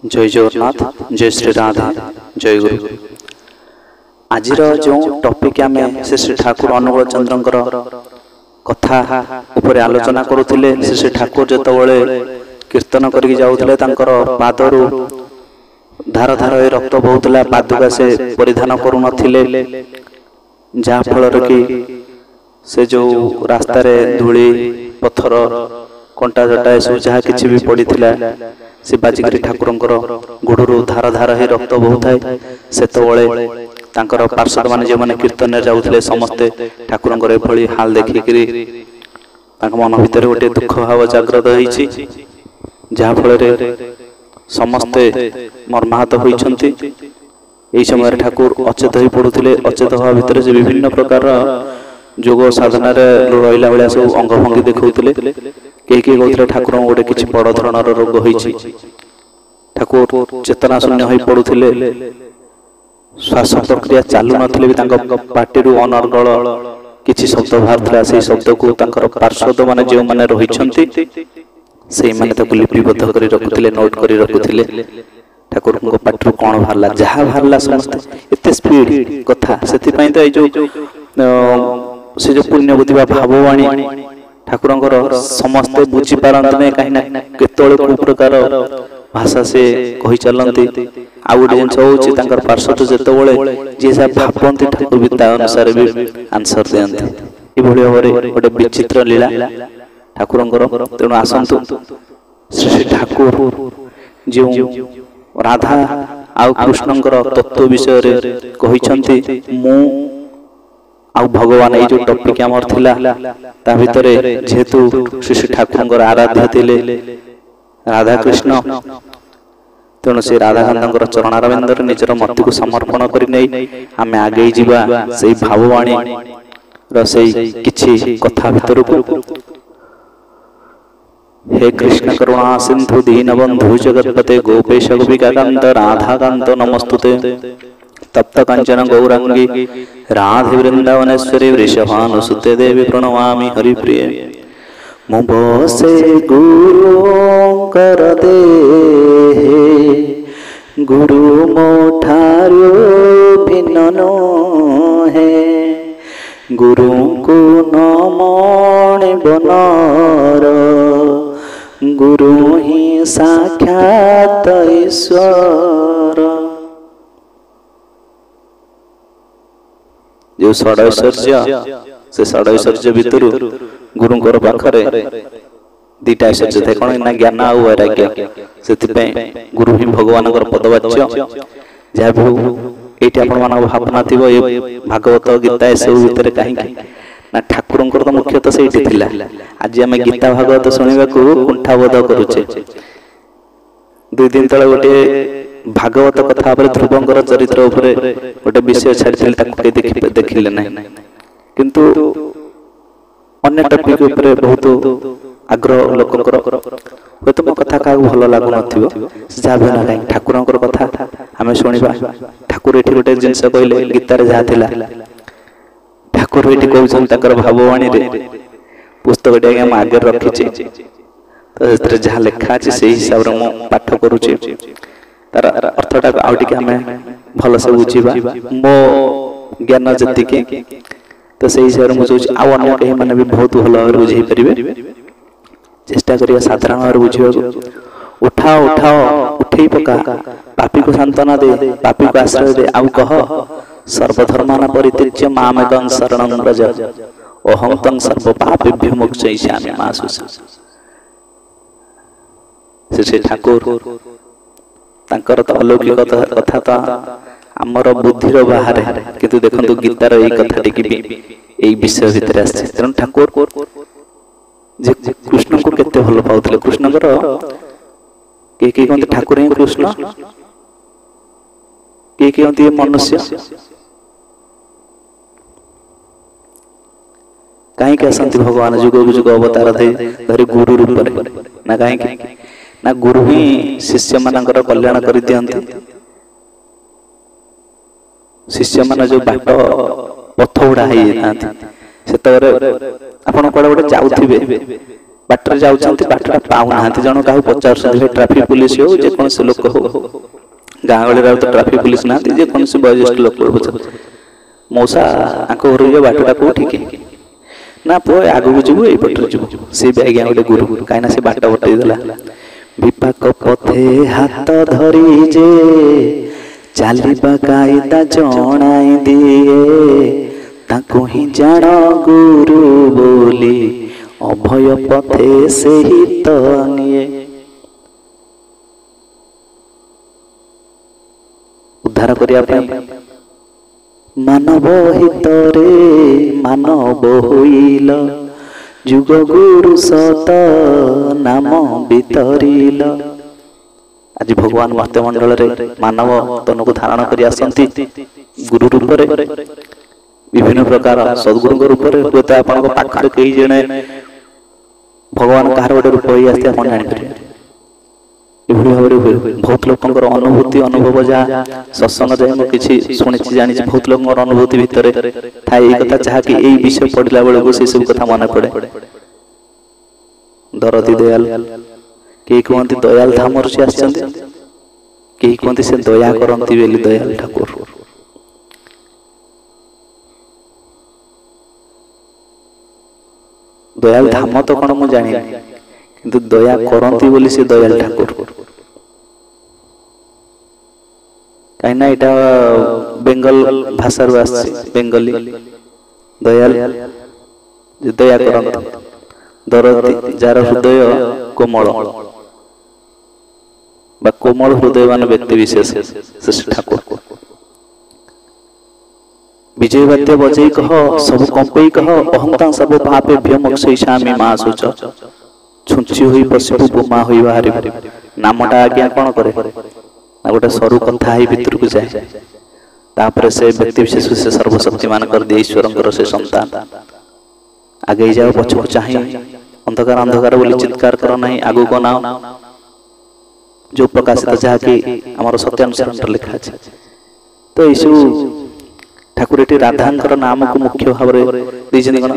जय जगन्नाथ जय श्री राधा जय गुरु। आज जो टॉपिक आम से श्री ठाकुर अनुकूल चंद्र कथा उपर आलोचना करुले। श्री ठाकुर जितेबाला कीर्तन करके जाऊे पादरू धार धार रक्त बहुला पादुका से परिधान करूँ जहाँफल कि से जो रास्तार धूली पत्थर कंटा जटा सब जहाँ कि भी पड़ी से बाजिकी ठाकुर गोड़ू धार धार ही रक्त बहु थाए। से पार्षद मान जो मैंने कीर्तन जाऊे समस्ते ठाकुर ये हाल देखिकी मन भर गोटे दुख भाव जाग्रत होती जहाँफल समस्ते मर्माहत होती। यही समय ठाकुर अचेत हो पड़ुले। अचेत हवा भितर से विभिन्न प्रकार जोग साधना रहा भाया सब अंग भंगी देखते। कई कहते ठाकुर गोटे किसी बड़ धरणर रोग होती। ठाकुर चेतना शून्य हो पड़ुले। श्वास प्रक्रिया चालू नथिले भी पार्टी अनर्गल किसी शब्द बाहर से शब्द को पार्षद मान जो मैंने रही से लिपिबद्ध कर रखुले नोट कर रखुले। ठाकुर पार्टी कौन बाहर जहाँ बाहर समस्त एत स्पीड कथा से से जो पुण्य बुद्धि भाववाणी ठाकुर समस्ते बुझी पारती कहीं केतल प्रकार भाषा से कही चलती। आउ गोटे जिन हूँ पार्षद जितेबाला जी भावती ठाकुर भी अनुसार भी आंसर दिखती। ये भाव में गोटे विचित्र लीला ठाकुर। तेणु आसतु श्री ठाकुर जो राधा आउ कृष्ण तत्व विषय कहते मु आउ भगवान ये जो टॉपिक आमर थिला ता भितरे जेहेतु श्री ठाकुर आराध्य थिले राधा कृष्ण। तेणु से राधाकांत चरणारविंदर निजर मत को समर्पण करने आम आगे जावा से भाववाणी रही किछि कथा भितर को। हे कृष्ण करुणा सिंधु दीनबंधु जगतपते गोपेश गोपिकाकांत राधाकांत नमस्तुते। तप्त कांचन गौरांगी राधे वृंदावनेश्वरी वृषभानुसुते देवी प्रणमामि हरिप्रिय। मु बसे गुरु कर दे गुरु मोठारो भिन्न है गुरु को नमण बनर गुरु ही साक्षात ईश्वर। जो षडैश्वर्य से षडैश्वर्य भितर गुरुंर पाखरे दीटा ऐश्वर्य थे कौन ना ज्ञान आ वैराग्य। से गुरु ही भगवान पदवाच्य जहाँ भी ये भावना थी भागवत गीता सब भितर कहीं ना ठाकुर तो मुख्यतः से आज आम गीता भागवत शुणा कुंठाबोध करुचे। दुई दिन तले गोटे भागवत कथा ध्रुवंकर चरित्र उपरे गोटे विषय छाड़ी देखिले ना किंतु अन्य टॉपिक उपरे बहुत आग्रह लोकंकर हे तो मो कथा क्या भल लगुन जहाँ भी ना कहीं ठाकुर कथा आम शुणा। ठाकुर ये गोटे जिनस कहले गीतार जहाँ थिला ठाकुर ये कहते भाववाणी पुस्तक आगे आगे रखी तो जहाँ लिखा अच्छे से हिसाब से मुझे पाठ करुचे तार अर्थटा आउ टे आम भल से बुझा मो ज्ञान जी तो से हिसाब से मुझे आउ कहीं मैंने भी बहुत भल भाव बुझे पारे। चेष्टा करिया साधारण भाव बुझा उठाओ उठाओ उठे पका पापी को सांत्वना दे पापी को आश्रय दे आउ कह सर्वधर्मान परित्यज्य मामेकं शरणं व्रज अहं तं सर्व पापेभ्यो मोक्षयिष्यामि मा शुचः। श्री ठाकुर तांकर तो अलौकिक कथा तो आमर बुद्धिर बाहर किंतु देखंतु गीतार यही कथाटी भी यही विषय भितर आसे। तेणु ठाकुर कृष्ण को केते भल पाउतले। कृष्ण के कहते ठाकुर ही कृष्ण के कहते मनुष्य कहीं आसती भगवान जुग जुग अवतार दे धरी गुरु रूप ना कहीं ना गुरु ही शिष्य मानकर कल्याण कर दियंती। शिष्य मान जो बाट पथ उड़ा से आप कड़े गोटे जाऊे बाटर जाउछन्ति बाटटा पाउ नाहंति जण काहू पचारछन्ति ट्रैफिक पुलिस हो जे कोन से लोक हो गाँ गले रे तो ट्रैफिक पुलिस नाहंति जे कोन से वयोज्येष्ठ लोक पछन मौसा आको घर बाटटा कोठी के ना पो आगु जीवो ए पटर जीवो से बे आज्ञा गोटे गुरु काइना से बाटा बटै देला विपाक पथे हाथ धरी जे चालिबा कायदा जणाई दिए ताको ही जान गुरु बोली अभय पथे से ही तो निये उद्धार करिया पई मानव हितरे मानव होइल जुग गुरु सत नाम बितरिल आज भगवान मर्त्य मंडल रे मानव तन को धारण करि आसंती गुरु रूप रे विभिन्न प्रकार सद्गुरु रूप रे होता आपन को पाखरे कई जने भगवान कार गोटे रूप होई आस्ते आपन जानि परिबे एभली भाबरे बहुत लोकंकर अनुभूति अनुभव जा सत्संग जाय म किछि सुनिछि जानि बहुत लोकंकर अनुभूति भितरे थाई ए कथा चाहा कि एई विषय पढिला बेले को से सब कथा मन पड़े दरदी दयाल के कहते दयाल धाम से आसचंती के कहते से दया करंती बेली दयाल ठाकुर दयाल धाम तो कौन मु जानी किंतु दया करंती बोली से दयाल ठाकुर कहीं एटा बेंगल भाषा रू आसी बेंगली दयाल दया करंती दरदी जार हृदय कोमल बा कोमल हृदयवान व्यक्ति विशेष श्री ठाकुर विजय वाद्य बजई कह सब कंपई कह अहंता सब पापे भ्यमक्षयिषामि मा सुच छुंची होई पशु बुमा होई बाहरी नामटा आज्ञा कोन करे ना गोटे सरू कथा ही भीतर को जाए तापर से व्यक्ति विशेष से सर्वशक्तिमान कर दे ईश्वरंकर से संतान आगे जाओ पछो चाहि अंधकार अंधकार बोली चित्कार करो नहीं आगु को नाओ जो प्रकाशित जहा कि हमर सत्यानुसार लिखा अछि तो यीशु ठाकुर एटी राधांकर नाम को मुख्य भाव रे दिजन गण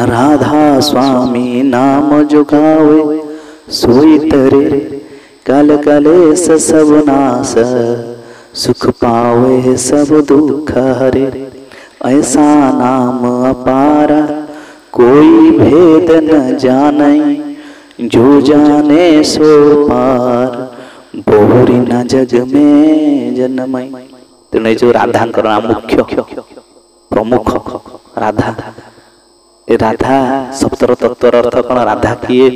राधा स्वामी नाम जोगावे सोई तरे काल कलेश सब नाश सुख पावे सब दुख हरे ऐसा नाम अपारा कोई भेद न जाने जो जाने सो पार बोरी न जग में जन्मय तेने जो राधा नाम मुख्य प्रमुख राधा ए राधा सप्तर तत्वर अर्थ कौन राधा किए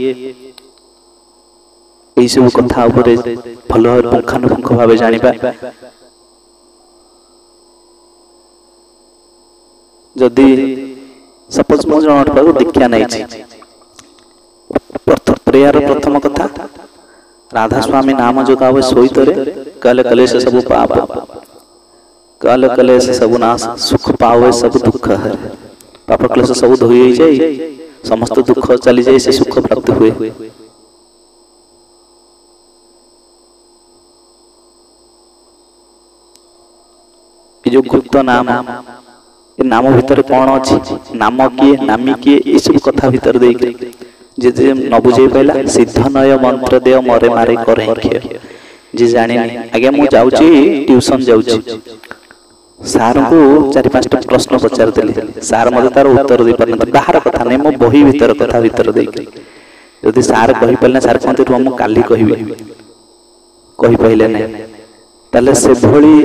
यही सब कथा उपरे भल पुंखानुपुंख भाव जानिबा जदि सपोज मो जन पाखु दीक्षा नहीं प्रेयर प्रथम कथा राधा स्वामी नाम जो गावे सोई तरे कल कलेश सब पाप कल कलेश सब नाश सुख पावे सब दुख हर पाप क्लेश सब धोई जाए समस्त दुख चली जाए से सुख प्राप्त हुए जो गुप्त नाम ए नाम भितर कौन अच्छी नाम किए नामी किए ये सब कथा भितर दे जे जे न बुझे पाइला सिद्धनय मंत्र दे मरे मारे करे खे जे जाने आगे मु जाउची ट्यूशन जाउची सार को चारि पांचटा प्रश्न पचार देले सार मते तार उत्तर दे परन बाहर कथा नै मो बही भितर कथा भितर दे यदि सार कहि पल्ला सार कहते तू हम काली कहिबे कहि पहिले नै तले से भोली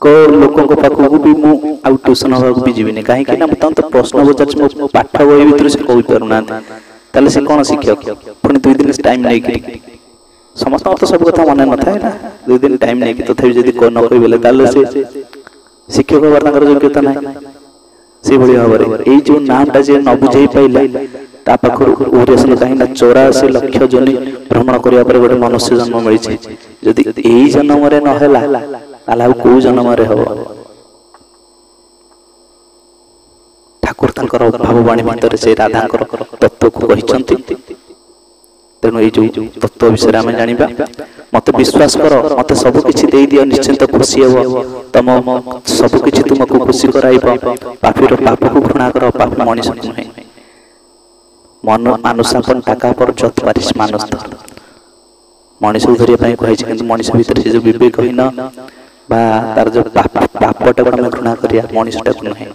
को लोकों को पाखु भी मु आउ ट्यूशन होबा भी जीविनी काहे कि ना मत तो प्रश्न पचार मो पाठ बही भितर से कहि परु ना तले से कोन शिक्षक पुनी 2 दिन टाइम नै कि समस्त तो सब कथा मन न थाए ना 2 दिन टाइम नै कि तथापि जदी को न कहि बेले ताले से शिक्षक वर्णकर योग्यता नै से भली भाबरे एई जो नामटा जे न बुझै पाइला ता पाखर ओरियसन काहे ना 84 लाख जनी भ्रमण करिया पर गोटे मनुष्य जन्म मिलि छै जदी एई जन्म रे न होला ताला को जन्म रे हो ठाकुर तंकर भाववाणी भितर से राधांकर तत्व को कहिसंती तेणु ये जो तत्व विषय आम जाना मत विश्वास कर मत सब किछि दे दियो निश्चिंत खुशी हो तम सब किछि तुमको खुशी कराइब पापीर पाप को घृणा कर पाप मनीष नुहे मन अनुशासन टाका पर जत पारिस मानस धर मनीष को धरिया कही कि मनीष भितर से जो विवेकहीन बा तार जो पापटा को आम घृणा करिया मनीषटा को नुहे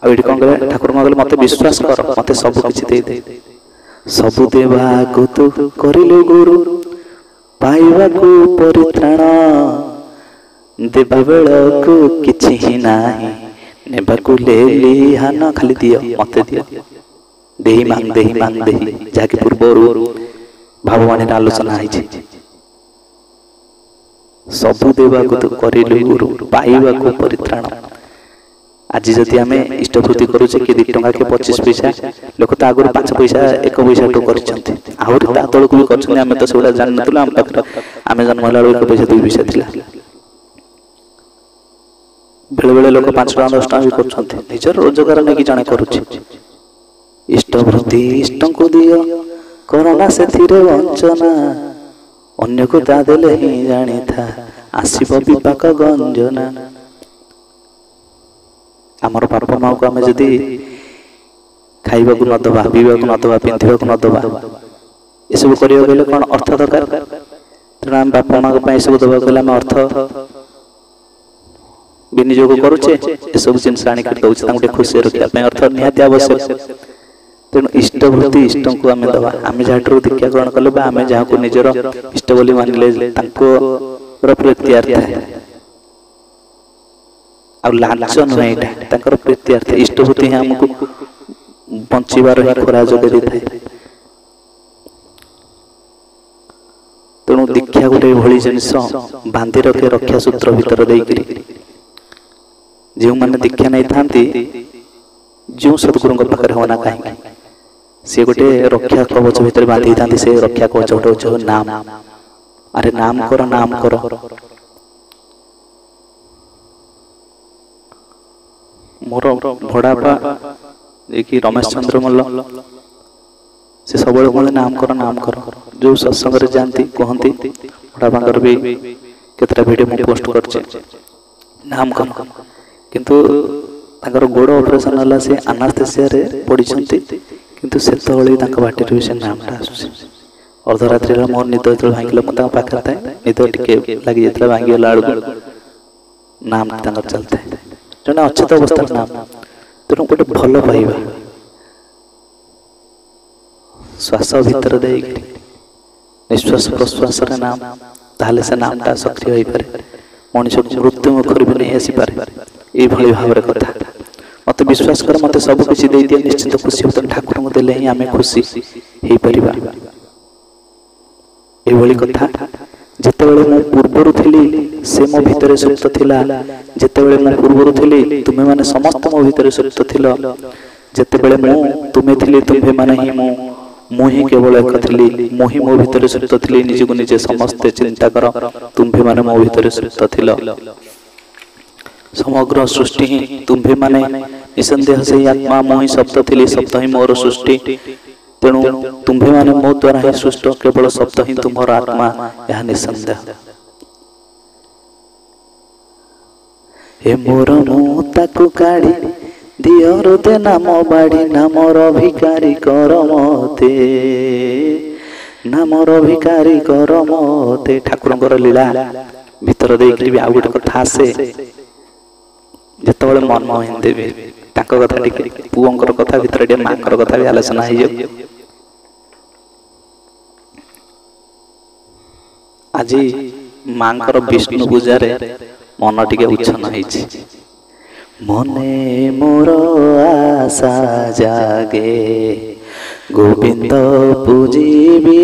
आठ कौन कह ठाकुर कहले मत विश्वास कर मत सब किसी दे सबु देवा को तू करिलु गुरु पाइबा को परित्राण देवा बेल को किछि ही नाही नेबा को ले लिहान खाली दियो मत दियो देही मांग देही जाके पूर्व भाववाणी आलोचना है सबु देवा को तो करिलु गुरु पाइबा को परित्राण आज जदि आम इष्टपूर्ति करुचे कि 2 टंका के 25 पैसा लोक तो आगुरी 5 पैसा 1 पैसा टू कर तौक भी कर तो सब जान ना आम पाखे आम जन्म है 1 पैसा 2 पैसा थिला बेले बेले लोक 5 टका 10 टका भी कर निजर रोजगार नहीं जड़े करुचे इष्टवृत्ति इष्ट को दियो करना से वंचना अन्य को ता देले ही जानी था आसीब विपाक गंजना आमर बापा माँ को आम जदि खाइबा को न दबा पीवा को न दबा पिंधिबा को न दबा ये सब करिया गले कौन अर्थ दरकार तेना आम बापा माँ को सब दबा गले आम अर्थ विनियोग करुचे ये सब जिन आनिक दौचे गोटे खुशी रखा अर्थ निहाती आवश्यक तेणु इष्टवृत्ति इष्ट को आम दबा आम जहाँ दीक्षा ग्रहण कले आम जहाँ को निजर इष्ट बोली मानिले प्रीत्यार्थ है आ लांच नुहे यहाँ प्रीत्यार्थ इष्टवृत्ति ही आमको बंचार ही खोरा जोगे दी था तेणु दीक्षा गोटे भली जिनस बांधि रखे रक्षा सूत्र भितर देकरी जो मैंने दीक्षा नहीं था जो सदगुरु पाखे होना कहीं सी गोटे रक्षा कवच भितर बांधि था से रक्षा कवच गोटे नाम अरे नाम कर मोर भड़ापा देखिए रमेश चंद्र मल्ल से सब नाम कर जो सत्संग जाती कहती भड़ापार भी केतटा वीडियो मुझे पोस्ट कर नाम कर किंतु गोड़ ऑपरेशन है से अनास्थेसिया रे पड़ती किंतु से बाटर भी से नामटा आस अर्धरात्रि मोर निद जो भांगे मुझे पाखे था निद टे लगी जाता भांगीगला नाम चलता है जो अच्छे अवस्था नाम तेणु गोटे भल पाइबा श्वास भीतर दे निश्वास प्रश्वास नाम ताले से नामटा सक्रिय हो पारे मनुष्य को मृत्यु मुखर भी नहीं आसीपे ये भाव कथा मत विश्वास कर मत सब किसी दे दिया निश्चित खुशी हो ठाकुर को देले ही आम खुशी हो पार ये कथा जितेबले मु पूर्वर थी से मो भितर सुप्त थिला जितेबले मु पूर्वर थी तुमे माने समस्त मो भितर सुप्त थिल जितेबले मु तुमे थिले तुम्हे माने ही मु ही केवल एक थी मु ही मो भितर सुप्त थी निज को निजे समस्त चिंता कर तुम्हे माने मो भितर सुप्त थिल समग्र सृष्टि ही तुम्हे माने निसंदेह से आत्मा मु ही सप्त थी सप्त ही मोर सृष्टि तेणु तुम्हे माने मो द्वारा ही सृष्ट केवल सप्त ही तुम्हार आत्मा यह निसंदेह हे मोर मु ताकू काढ़ी दियर दे नाम बाड़ी नामर भिकारी कर मते नामर भिकारी कर मते ठाकुर लीला भीतर देख भी आ गोटे कथा आसे जिते मन मोहन देवी कथा पुओं कथा भीतर माँ कथा भी आलोचना हो आज माँ विष्णु पूजा मन टे उच्छन मने मोर आशा जागे गोविंद पूजिबी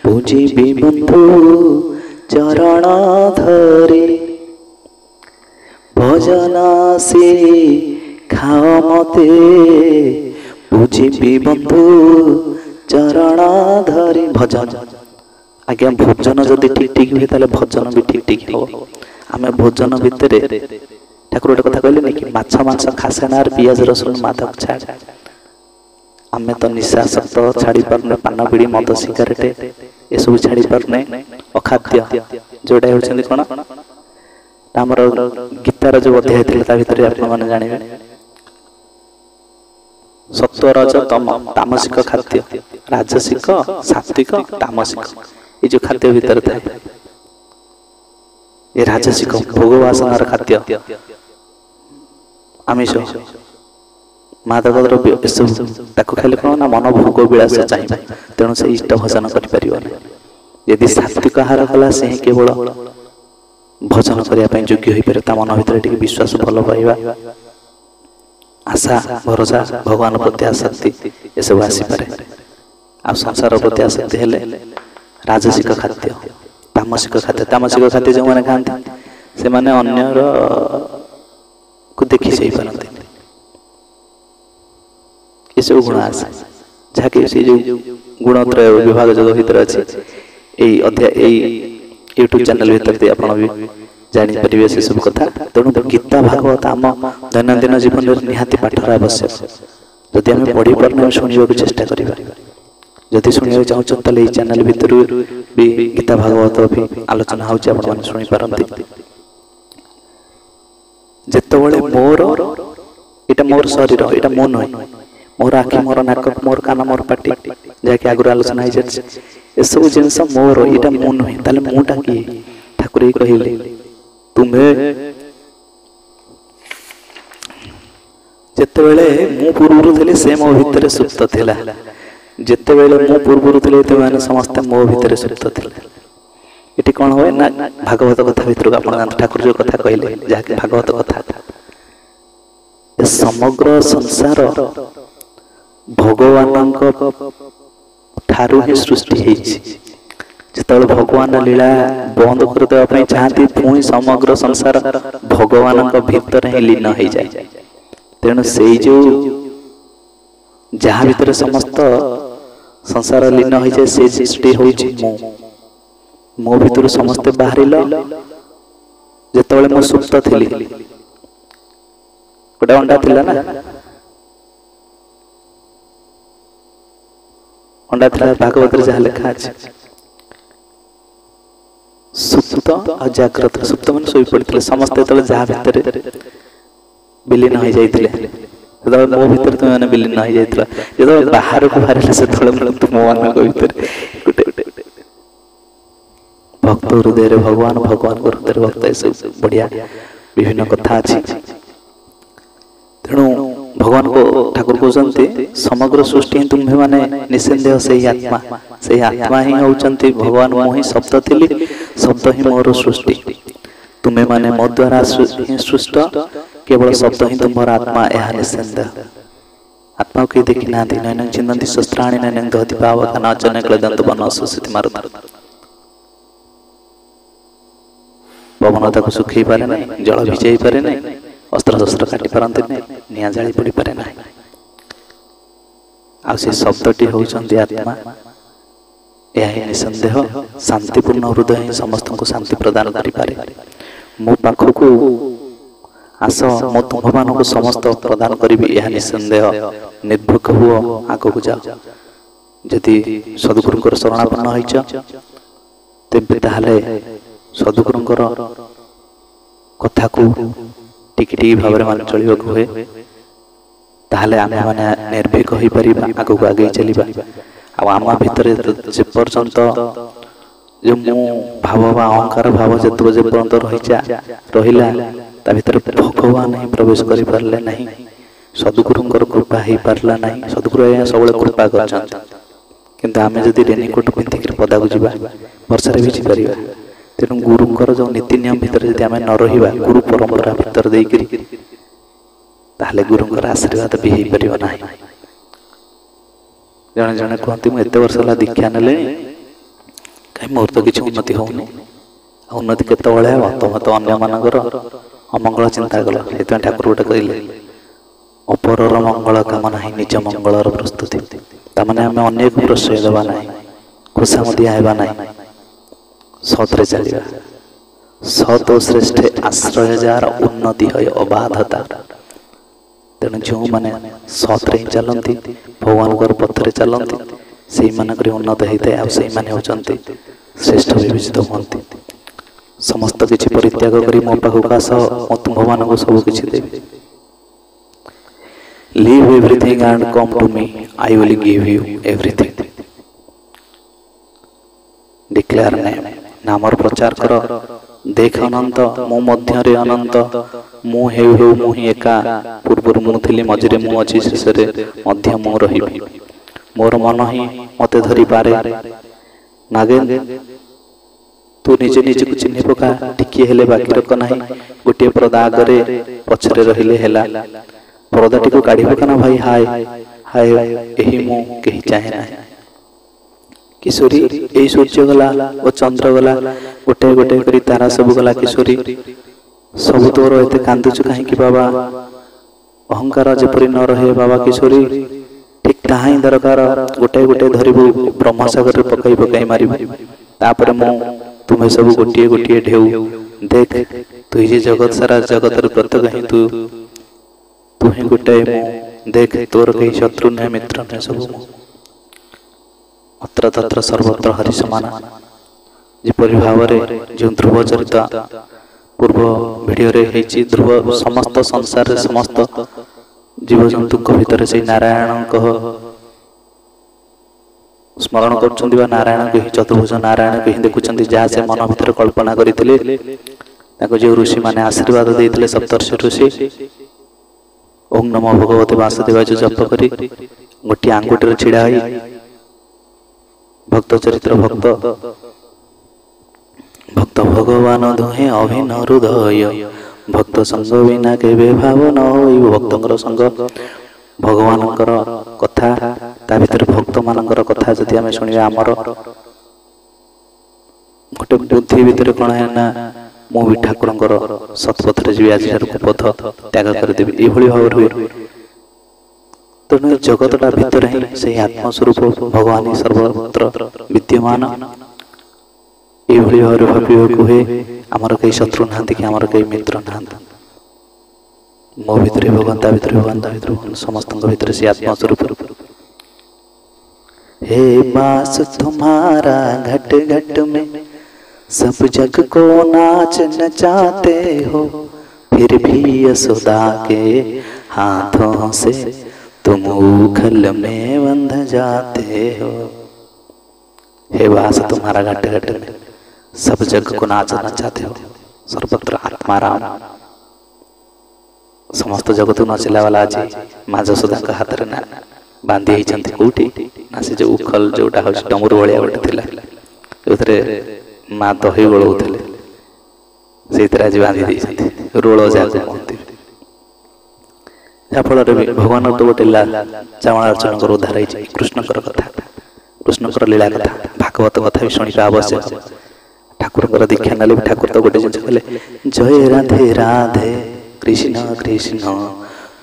पूजिबी बंधु चरण धरी भजन से खाओ मते पूजिबी बंधु चरण धरी भजन आज्ञा भोजन जदि ठीक ठीक हुए ताले भजन भी ठीक ठीक हो आम भोजन भितर ठाकुर गोटे कथा कहले कि माछ मांस खासेनार पियाज रसुन माधव छाड़ आम तो निशासक्त छाड़ी पारने पान बीड़ी मद सिगारेट ये सब छाड़ी पारने अखाद्य जोड़ा होती कौन आमर गीतार जो अध्याय था भितर आप जानवे सत्व रज तम तामसिक खाद्य राजसिक सात्विक तामसिक ये जो खाद्य भीतर थाए ये राजसिक भोगवासनार खाद्य आमिष मादक द्रव्य एसबू ताको खाली कौन ना मन भोग विलास चाहिए तेणु से इष्ट भजन कर यदि सात्विक आहार कला से केवल भजन करने योग्य हो पारे ता मन भर विश्वास भल पाइबा आशा भरोसा भगवान प्रति आसक्ति ये सब आसीपे आ संसार प्रति आसक्ति हेले राजसिक खाद्य तामसिक खाद्य जो मैंने खाते से माने अन्यर को देखी जाई पारते ये सब गुण आसे जहाँकि से जो गुणत्रय विभाग जो भीतर अच्छे यूट्यूब चैनल भीतर आप जापर से सब कथा तेणु गीता भागवत आम दैनंदिन जीवन में निहाती पाठर आवश्यक जदि आम पढ़ी पारना शुणा चेष्टा करा जदि शुणा चाहूँ ये चैनल भीतर भी गीता भागवत भी आलोचना होपारती जितेबाला मोर यहाँ मोर शरीर यहाँ मो नुहे मोर आखि मोर नाक मोर कान मोर पाटी जहाँकि आगुरी आलोचना हो सब जिनस मोर यहाँ मो नुहे ताले मुटा किए ठाकुर कहले तुम्हें जितेबाला मु पूर्व थे से मो भितर सुप्त थिला जितेबाला मु पूर्व थे समस्ते मो भितर सुप्त थिला ये कौन हुए ना भागवत कथा भीतर आप ठाकुर जो कथा कहले जहाँकि भागवत कथा समग्र संसार भगवान ठारू ही सृष्टि जिते भगवान लीला बंद करदे चाहती पुणी समग्र संसार भगवान भीतर ही लीन हो जाए तेणु से जो जहाँ भीतर समस्त संसार लीन हो जाए से सृष्टि हो मो भीतर समस्ते बाहर जिते मु सुप्त थी गोटे अंडा थिला ना अंडा थिला भागवत जहाँ लिखा अच्छे सुप्त और जाग्रत सुप्त मन शोई पड़ते समस्ते तो जहाँ भितर विलीन हो जाते मो भीतर तुम मैंने विलीन हो जाता जो बाहर को बाहर से मो मान भीतर भक्त हृदय भगवान भगवान को हृदय भक्त सब बढ़िया विभिन्न कथा अच्छी तेणु भगवान को ठाकुर कहते समग्र सृष्टि तुम्हें माने निसंदेह से आत्मा ही होचंती भगवान मो ही शब्द थी शब्द ही मोर सृष्टि तुम्हें माने मो द्वारा ही सृष्ट केवल शब्द ही तुम आत्मा यह निसंदेह आत्मा को देखी ना नैन चिंती शस्त्राणी नैन दहती पावका नाचन क्लदंत बन सुस्थिति मार पवन ताको सुखई पारे ना जल भिजाई पारे ना अस्त्र शस्त्र काटी पारती निआ जाली पड़ पारे ना आ से शब्दटी होउछंती आत्मा यह निसंदेह शांतिपूर्ण हृदय ही समस्त को शांति प्रदान करि पारे मो पाखकु आस मो तुम मान को समस्त प्रदान करी यह निसंदेह निर्भीक हुओ आग को जाओ जदि सदगुरुंकर शरणापन्न होइछ तेबे ताहले सदगुरुंकर कथा को टिकी टिकी भाव मान चलवा हुए ताहले आम मैंने निर्भीक हो पारिबा आग को आगे चलवा आम भितर जे पर्यंत जो मु भाव बा अहंकार भाव जो पर्यंत रहिला ता भीतर भगवान ही प्रवेश करि पारले नहीं सदगुरुंकर कृपा ही पारला नहीं सदगुरु सब कृपा करछन किंतु आमे जदि रेनिकोट पिंधिक पदा को जीवा वर्षा रे भिजी परिबा तेणु गुरुंकर जो नीति नियम भीतर जदि आमे न रहिबा गुरु परंपरा भीतर देकरी ताहले गुरुंकर आशीर्वाद भी ही परिबा नाही जने जने कहते मु एते वर्ष ला दीक्षा नेले कहीं मोर तो किसी उन्नति होनी उन्नति केत तुम तो अन्य मानकर अमंगल चिंता कल ये ठाकुर गोटे कहले अपरर मंगल कामना ही निज मंगलर प्रस्तुति तामाने आम अन्य को प्रश्रय देवा ना खुशामदिया हेबा ना सत्रे चलिया सत श्रेष्ठ आश्रय जार उन्नति है अबाधता तेणु जो मैंने सत्रे ही चलती भगवान पथरे चलती से उन्नत होता है से होती श्रेष्ठ विवेचित होती समस्त किसी परित्याग कर मो पाखक आस मो तुम्भ मान सब किसी देवी Leave everything and come to me. I will give you everything. Declare name. नामर प्रचार कर. देख अनंत मो मध्यरे अनंत मु हेउ हेउ मु ही एका पूर्वर मु थिली मझिरे मु अछि शेषरे मध्य मु रहिबि मोर मन ही मते धरि पारे नागेन तू निजे निजे को चिन्ह पका टिकी हेले बाकी रख नाही गोटे पर्दा आगरे पछरे रहिले हेला पर्दाटी को काढी पका ना भाई हाय हाय एही मु केही चाहे ना किशोरी ए सूर्य गला ओ चंद्र गला गोटे गोटे करी तारा सब गला किशोरी सब तोर एते कांदुछु काहे कि बाबा अहंकार जेपरि न रहे बाबा किशोरी ठीक ताहाई दरकार गोटे गोटे धरिबु ब्रह्मसागर रे पकाई पकाई मारिबु तापर मु तुम्हें सब गोटिए गोटिए ढेउ देख तू जे जगत सारा जगत रे प्रत्येक ही तू ही गोटे मु देख तोर कई शत्रु न मित्र न सब अत्र तत्र सर्वत्र हरि समाना जिपरि भावरे जो ध्रुव चरित पूर्व वीडियो रे हेची ध्रुव समस्त संसार रे समस्त जीव जंतु को भीतर से नारायण को स्मरण करछन्ती बा नारायण के चतुर्भुज नारायण के देखुछन्ती जहा से मन भीतर कल्पना करितले ताको जे ऋषि माने आशीर्वाद देइतले सप्तर्षि ऋषि ओम नमो भगवते वासुदेवाय जप करी गोटी आंगुटी रे छिडा होई भक्त चरित्र भक्त भक्त भगवान दुहे अभिन्न हृदय भक्त संग बिना केबे भाव न होई भक्तंकर संग भगवानंकर कथा ता भीतर भक्त मानंकर कथा जति हमें सुनिबा हमर गोटे बुद्धि भीतर कोन है ना मो भी ठाकुरंकर सतपथ रे जीवी आज पथ त्याग कर देबी ए भली भाव रे तेणु जगतटा भीतर ही से आत्मस्वरूप भगवान सर्वत्र विद्यमान ये भाव भाव हुए आमर कई शत्रु ना कि आमर कई मित्र ना मो भीतर भगवान ता भीतर भगवान समस्त भीतर से आत्मस्वरूप हे बास तुम्हारा घट घट में सब जग को नाच नचाते हो फिर भी यशोदा के हाथों से तुम उखल में बंध जाते हो हे वास तुम्हारा घट घट में सब जग को नाचना चाहते हो सर्वत्र आत्मा राम समस्त जगत नाचिला वाला आज माँ जशोदा का हाथ ना बांधी होती कौटी ना से जो उखल जोटा हूँ डमरू भाया गोटे थिला जो माँ दही गोलौले से आज बांधी देते रोल जाक कहते जाफल भगवान तो गोटे चावण अर्चन उद्धार है कृष्णकर कथा कृष्णकर लीला कथा भागवत कथा भी शुणा आवश्यक ठाकुर दीक्षा ना ठाकुर तो गोटे जिन कहले जय राधे राधे कृष्ण कृष्ण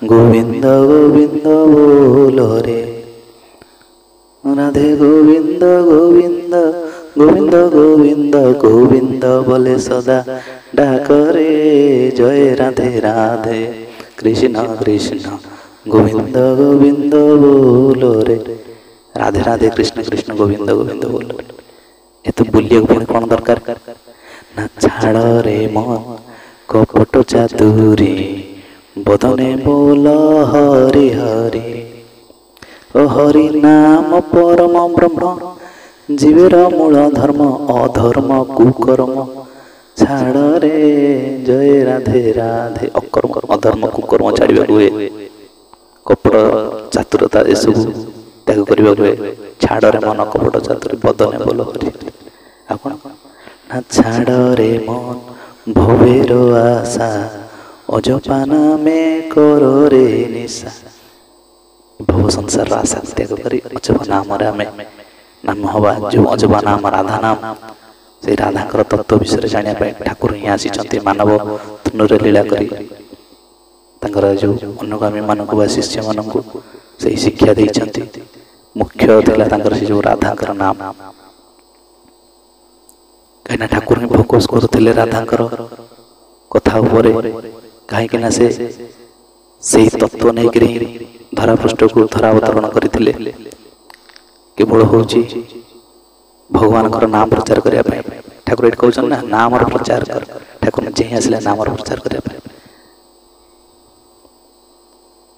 गोविंद गोविंद बोलो रे राधे गोविंद गोविंद गोविंद गोविंद गोविंद बोले सदा डाकरे जय राधे राधे कृष्ण कृष्ण गोविंद गोविंद बोलो रे राधे राधे कृष्ण कृष्ण गोविंद गोविंद बोलो ये तो बुलिया को कौन दरकार ना छाड़ रे मन कपट चातुरी बदने बोल हरि हरि ओ हरि नाम परम ब्रह्म जीवेर मूल धर्म अधर्म कुकर्म छाड़ रे जय राधे राधे अकर्म अधर्म कुकर्म छाड़ा हुए कपट चातुरता ये सब त्याग करने हुए छाड़ रे मन कपट चातुरी बदने बोल हरि आपण ना छाड़ रे मन भवेर आशा अजपाना में करो रे निशा भव संसार आशा त्याग करी अजप नाम में नाम हवा जो अजबा नाम राधा नाम से राधा तत्व विषय जाना ठाकुर ही आसी मानव तनुरे लीला कर जो अनुगामी मानक व शिष्य मान से शिक्षा देते मुख्य से जो राधा नाम कहीं ठाकुर ही फोकस करुले राधा कथा कहीं से तत्व नहीं धरा पृष्ठ को धरावतरण करते केवल हूँ भगवान नाम प्रचार करने ठाकुर ये कहते ना नाम प्रचार कर ठाकुर जे आसले नाम प्रचार करने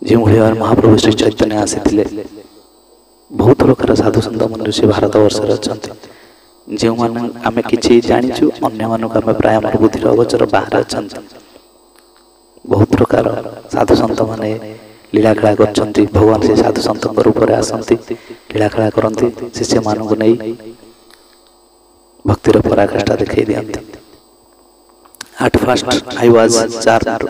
ଯେଉଁଭଳି ଭାବରେ ମହାପ୍ରଭୁ ଶ୍ରୀ ଚୈତନ୍ୟ ଆସିଥିଲେ ବହୁତ ପ୍ରକାର ସାଧୁ ସନ୍ଥ ମନୁଷ୍ୟ ଭାରତ ବର୍ଷରେ ଅଛନ୍ତି ଯେଉଁମାନେ ଆମେ କିଛି ଜାଣିଛୁ ଅନ୍ୟମାନଙ୍କୁ ଆମେ ପ୍ରାୟ ଆମର ବୁଦ୍ଧିର ଅଗୋଚର ବାହାରେ ଅଛନ୍ତି। ବହୁତ ପ୍ରକାର ସାଧୁ ସନ୍ଥମାନେ ଲୀଳାଖେଳା କରିଛନ୍ତି। ଭଗବାନ ସେ ସାଧୁ ସନ୍ଥଙ୍କ ରୂପରେ ଆସନ୍ତି, ଲୀଳାଖେଳା କରନ୍ତି, ଶିଷ୍ୟମାନଙ୍କୁ ନେଇ ଭକ୍ତିର ପରାକାଷ୍ଠା ଦେଖାଇ ଦିଅନ୍ତି। At first I was charmed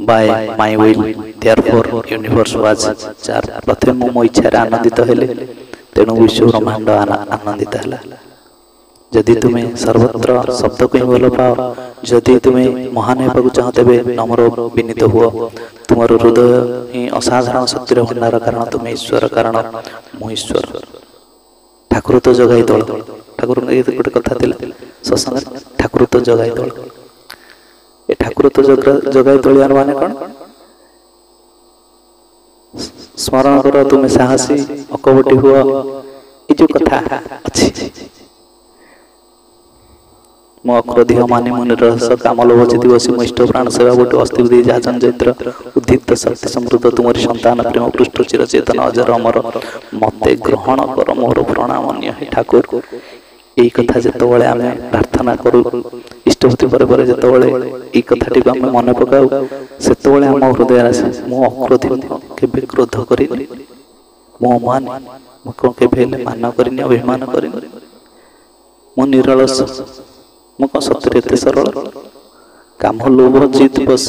by my will, therefore universe was charmed. ପ୍ରଥମେ ମୁଁ ମୋ ଇଚ୍ଛାରେ ଆନନ୍ଦିତ ହେଲେ, ତେଣୁ ବିଶ୍ୱ ବ୍ରହ୍ମାଣ୍ଡ ଆନନ୍ଦିତ ହେଲା। ଯଦି ତୁମେ ସର୍ବତ୍ର ଶବ୍ଦକୁ ହିଁ ଭଲ ପାଅ, ଯଦି ତୁମେ ମହାନ ହେବାକୁ ଚାହଁ, ତେବେ ନମ୍ର ବିନୀତ ହୁଅ। ତୁମର ହୃଦୟ ହିଁ ଅସାଧାରଣ ଶକ୍ତିର ଭଣ୍ଡାର, କାରଣ ତୁମେ ଈଶ୍ୱର, କାରଣ ମୁଁ ଈଶ୍ୱର। ଠାକୁର ତ ଜଗାଇ ଦଳ, ଠାକୁରଙ୍କ ଗୋଟେ କଥା ଥିଲା ସତ୍ସଙ୍ଗରେ, ଠାକୁର ତ ଜଗାଇ ଦଳ। ଏ ଠାକୁର ତ ଜଗାଇ ଦଳିବାର ମାନେ କ'ଣ? ସ୍ମରଣ କର ତୁମେ ସାହସୀ, ଅକପଟି ହୁଅ, ଏ ଯୋଉ କଥା ଅଛି। ମୋ ଅକ୍ରୋଧିତ ମାନି ମୁନି ରହସ କାମଲ ବଚିତି ବସି ମୋ ଇଷ୍ଟ ପ୍ରାଣ ସେବା ବଟୁ ଅସ୍ଥିବୁଦ୍ଧି ଯାଚନ ଚୈତ୍ର ଉଦ୍ଦୀପ୍ତ ଶକ୍ତି ସମୃଦ୍ଧ ତୁମରି ସନ୍ତାନ ପ୍ରେମ ପୃଷ୍ଠ ଚିର ଚେତନ ଅଜର ଅମର ମତେ ଗ୍ରହଣ କର ମୋର ପ୍ରଣାମନ୍ୟ ହେ ଠାକୁର। এই কথা যেতବେଳେ ଆମେ ପ୍ରାର୍ଥନା କରୁ ଇଷ୍ଟପତି ପରେ ପରେ ଯେତେବେଳେ এই କଥାଟିକୁ ଆମେ ମନେ ପକାଉ, ସେତେବେଳେ ଆମ ହୃଦୟରେ ଆସେ ମୁଁ ଅକ୍ରୋଧୀ, କେବେ କ୍ରୋଧ କରିନି, ମୁଁ ଅମାନ, ମୁଁ କ'ଣ କେବେ ହେଲେ ମାନ କରିନି, ଅଭିମାନ କରିନି, ମୁଁ ନିରଳସ, ମୁଁ କ'ଣ ସତରେ ଏତେ ସରଳ, କାମ ଲୋଭ ଜିତ୍ ବସ।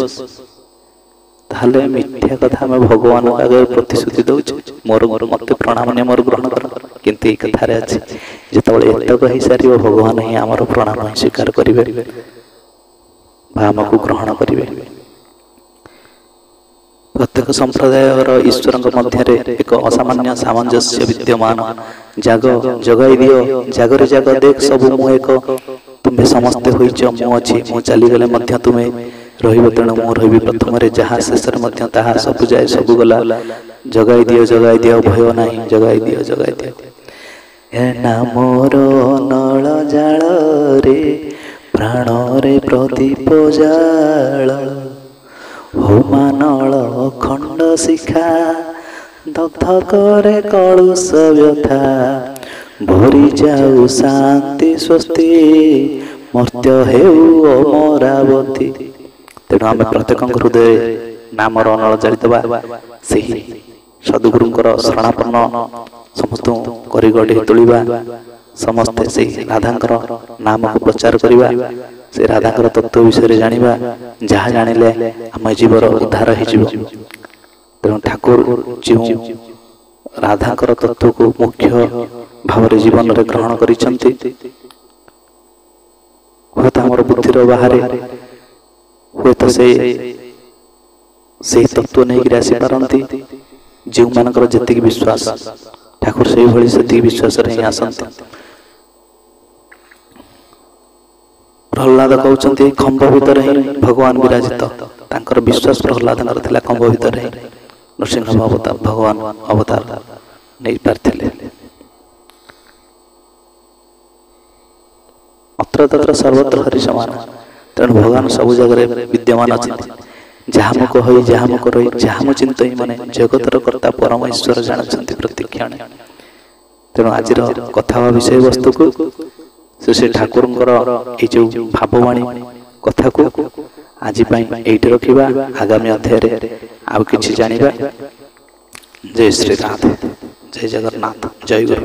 ତାହେଲେ ମିଥ୍ୟା କଥା ଆମେ ଭଗବାନଙ୍କ ଆଗରେ ପ୍ରତିଶ୍ରୁତି ଦେଉଛୁ, ମୋର ମତେ ପ୍ରଣାମ ମୋର ଗ୍ରହଣ କର। କିନ୍ତୁ ଏଇ କଥାରେ ଅଛି ଯେତେବେଳେ ଏତକ ହେଇସାରିବ, ଭଗବାନ ହିଁ ଆମର ପ୍ରଣାମ ସ୍ୱୀକାର କରିବେ ବା ଆମକୁ ଗ୍ରହଣ କରିବେ। ପ୍ରତ୍ୟେକ ସମ୍ପ୍ରଦାୟର ଈଶ୍ୱରଙ୍କ ମଧ୍ୟରେ ଏକ ଅସାମାନ୍ୟ ସାମଞ୍ଜସ୍ୟ ବିଦ୍ୟମାନ। ଜାଗ ଜଗାଇ ଦିଅ, ଜାଗରେ ଜାଗ ଦେଖ ସବୁ ମୁଁ ଏକ, ତୁମେ ସମସ୍ତେ ହୋଇଛ ମୁଁ ଅଛି, ମୁଁ ଚାଲିଗଲେ ମଧ୍ୟ ତୁମେ ରହିବ, ତେଣୁ ମୁଁ ରହିବି ପ୍ରଥମରେ, ଯାହା ଶେଷରେ ମଧ୍ୟ ତାହା, ସବୁ ଯାଏ ସବୁ ଗଲା। ଜଗାଇ ଦିଅ ଭୟ ନାହିଁ, ଜଗାଇ ଦିଅ ଏ ନାମର ନଳ ଜାଳରେ ପ୍ରାଣରେ ପ୍ରଦୀପ ଜାଳ, ହୋମାନଳ ଖଣ୍ଡ ଶିଖା ଦଗ୍ଧ କରେ କଳୁଷ ବ୍ୟଥା, ଭରି ଯାଉ ଶାନ୍ତି ସ୍ୱସ୍ତି ମର୍ତ୍ତ୍ୟ ହେଉ ଅମରାବତୀ। ତେଣୁ ଆମେ ପ୍ରତ୍ୟେକଙ୍କ ହୃଦୟରେ ନାମର ଅନଳ ଜାଳିଦେବା, ସେହି ସଦ୍ଗୁରୁଙ୍କର ଶରଣାପନ୍ନ ସମସ୍ତଙ୍କୁ କରି ଗଢ଼ି ତୋଳିବା, ସମସ୍ତେ ସେହି ରାଧାଙ୍କର ନାମକୁ ପ୍ରଚାର କରିବା, ସେ ରାଧାଙ୍କର ତତ୍ତ୍ୱ ବିଷୟରେ ଜାଣିବା, ଯାହା ଜାଣିଲେ ଆମ ଜୀବନ ଉଦ୍ଧାର ହେଇଯିବ। ତେଣୁ ଠାକୁର ଯେଉଁ ରାଧାଙ୍କର ତତ୍ତ୍ୱକୁ ମୁଖ୍ୟ ଭାବରେ ଜୀବନରେ ଗ୍ରହଣ କରିଛନ୍ତି, ହୁଏତ ଆମର ବୁଦ୍ଧିର ବାହାରେ ହୁଏତ ସେହି ତତ୍ତ୍ୱ ନେଇକରି ଆସିପାରନ୍ତି। ଯେଉଁମାନଙ୍କର ଯେତିକି ବିଶ୍ୱାସ, ଠାକୁର ସେଇଭଳି ସେତିକି ବିଶ୍ୱାସରେ ହିଁ ଆସନ୍ତି। ପ୍ରହ୍ଲାଦ କହୁଛନ୍ତି ଖମ୍ବ ଭିତରେ ହିଁ ଭଗବାନ ବିରାଜିତ, ତାଙ୍କର ବିଶ୍ୱାସ ପ୍ରହ୍ଲାଦଙ୍କର ଥିଲା ଖମ୍ବ ଭିତରେ ହିଁ ନୃସିଂହ ଭଗବାନ ଅବତାର ନେଇପାରିଥିଲେ। ଅତ୍ର ତତ୍ର ସର୍ବତ୍ର ହରି ସମାନ, ତେଣୁ ଭଗବାନ ସବୁ ଜାଗାରେ ବିଦ୍ୟମାନ ଅଛନ୍ତି। ଯାହା ମୁଁ କହି, ଯାହା ମୁଁ ରହି, ଯାହା ମୁଁ ଚିନ୍ତଇ, ମାନେ ଜଗତର କର୍ତ୍ତା ପରମ ଈଶ୍ୱର ଜାଣୁଛନ୍ତି ପ୍ରତିକ୍ଷଣେ। ତେଣୁ ଆଜିର କଥା ବା ବିଷୟବସ୍ତୁକୁ ସେ ଠାକୁରଙ୍କର ଏଇ ଯେଉଁ ଭାବବାଣୀ କଥାକୁ ଆଜି ପାଇଁ ଏଇଠି ରଖିବା। ଆଗାମୀ ଅଧ୍ୟାୟରେ ଆଉ କିଛି ଜାଣିବା। ଜୟ ଶ୍ରୀରାମ, ଜୟ ଜଗନ୍ନାଥ, ଜୟ ଗୁରୁ।